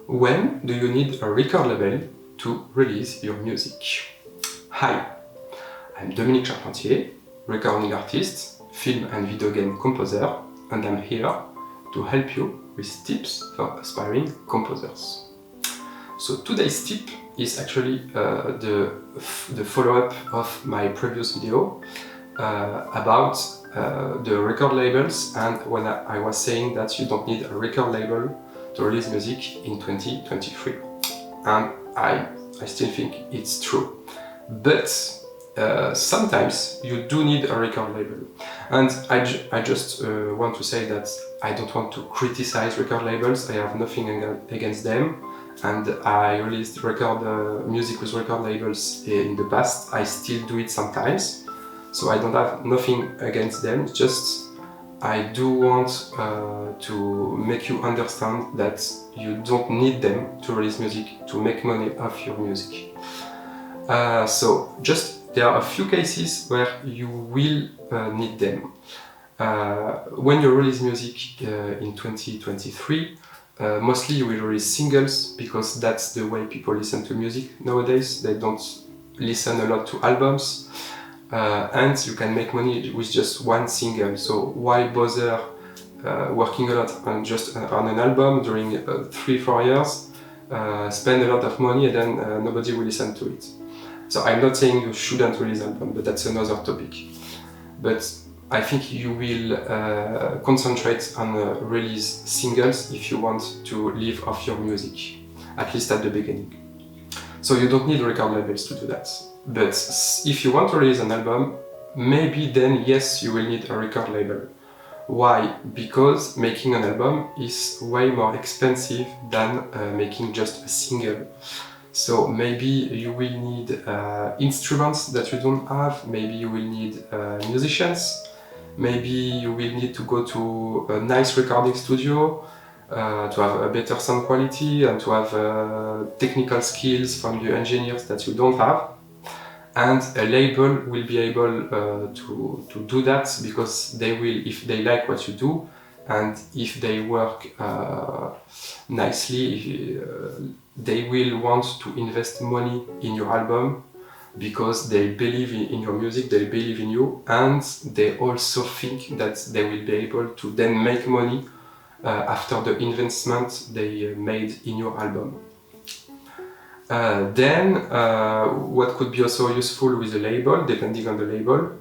When do you need a record label to release your music? Hi, I'm Dominique Charpentier, recording artist, film and video game composer, and I'm here to help you with tips for aspiring composers. So today's tip is actually the follow-up of my previous video about the record labels, and when I was saying that you don't need a record label to release music in 2023. And I still think it's true. But sometimes you do need a record label. And I just want to say that I don't want to criticize record labels. I have nothing against them. And I released music with record labels in the past. I still do it sometimes. So I don't have nothing against them. Just I do want to make you understand that you don't need them to release music, to make money off your music. So just there are a few cases where you will need them. When you release music in 2023, mostly you will release singles because that's the way people listen to music nowadays. They don't listen a lot to albums. And you can make money with just one single. So why bother working a lot on an album during 3-4 years, spend a lot of money and then nobody will listen to it. So I'm not saying you shouldn't release an album, but that's another topic. But I think you will concentrate on release singles if you want to live off your music, at least at the beginning. So you don't need record labels to do that. But if you want to release an album, maybe then yes, you will need a record label. Why? Because making an album is way more expensive than making just a single. So maybe you will need instruments that you don't have, maybe you will need musicians, maybe you will need to go to a nice recording studio to have a better sound quality and to have technical skills from the engineers that you don't have. And a label will be able to do that because they will, if they like what you do and if they work nicely, they will want to invest money in your album because they believe in your music, they believe in you, and they also think that they will be able to then make money after the investment they made in your album. Then what could be also useful with a label, depending on the label,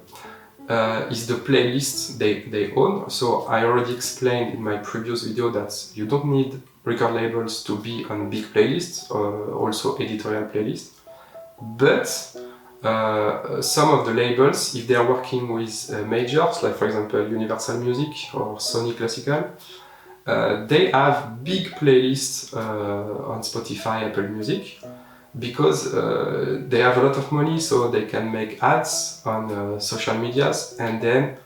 is the playlist they own. So I already explained in my previous video that you don't need record labels to be on big playlists, also editorial playlists. But some of the labels, if they are working with majors, like for example Universal Music or Sony Classical, they have big playlists on Spotify, Apple Music, because they have a lot of money, so they can make ads on social medias and then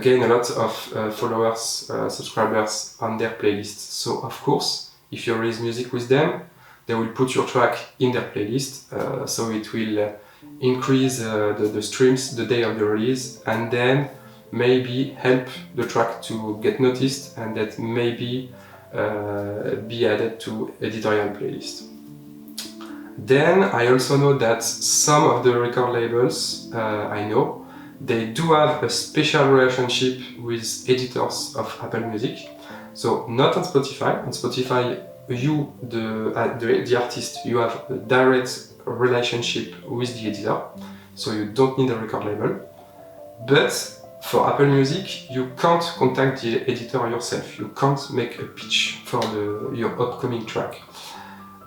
gain a lot of followers, subscribers on their playlists. So of course, if you release music with them, they will put your track in their playlist, so it will increase the streams the day of the release, and then maybe help the track to get noticed and that maybe be added to editorial playlist. Then I also know that some of the record labels I know, they do have a special relationship with editors of Apple Music. So not on Spotify. On Spotify, you, the artist, you have a direct relationship with the editor, so you don't need a record label. But for Apple Music, you can't contact the editor yourself. You can't make a pitch for your upcoming track.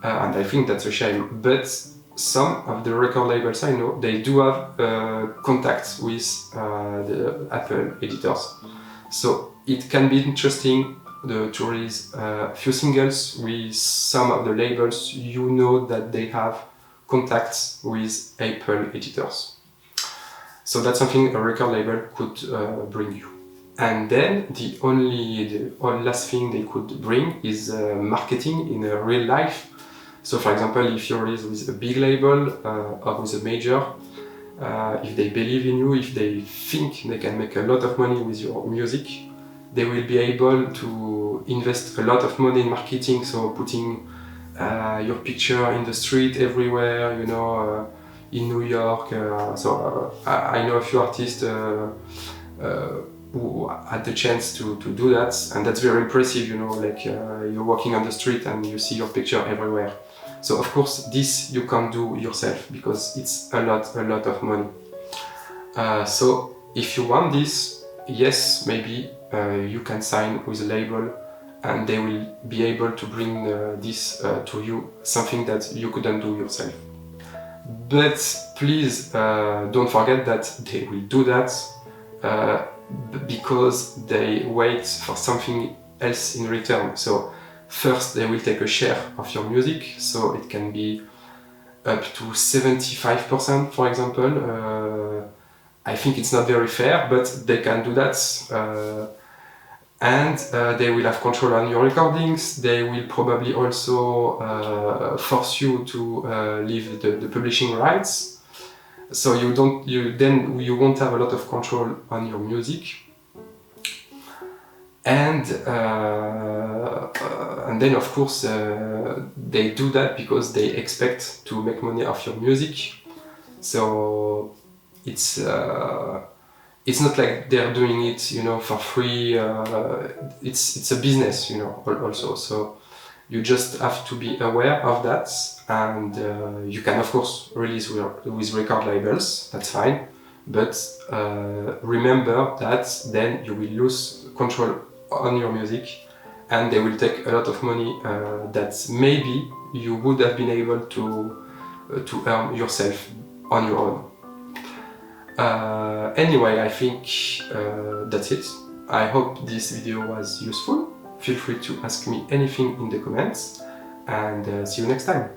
And I think that's a shame. But some of the record labels I know, they do have contacts with the Apple editors. So it can be interesting to release a few singles with some of the labels you know that they have contacts with Apple editors. So that's something a record label could bring you. And then the only last thing they could bring is marketing in real life. So for example, if you release with a big label or with a major, if they believe in you, if they think they can make a lot of money with your music, they will be able to invest a lot of money in marketing, so putting your picture in the street everywhere, you know, in New York. I know a few artists who had the chance to do that, and that's very impressive, you know, like you're walking on the street and you see your picture everywhere. So of course this you can't do yourself because it's a lot of money. So if you want this, yes, maybe you can sign with a label and they will be able to bring this to you, something that you couldn't do yourself. But please don't forget that they will do that because they wait for something else in return. So first they will take a share of your music, so it can be up to 75%, for example. I think it's not very fair, but they can do that. And they will have control on your recordings. They will probably also force you to leave the publishing rights. So you won't have a lot of control on your music. And then of course they do that because they expect to make money off your music. So it's not like they're doing it, you know, for free. It's a business, you know, also. So you just have to be aware of that, and you can of course release with record labels. That's fine, but remember that then you will lose control on your music, and they will take a lot of money that maybe you would have been able to earn yourself on your own. Anyway, I think that's it. I hope this video was useful. Feel free to ask me anything in the comments, and see you next time.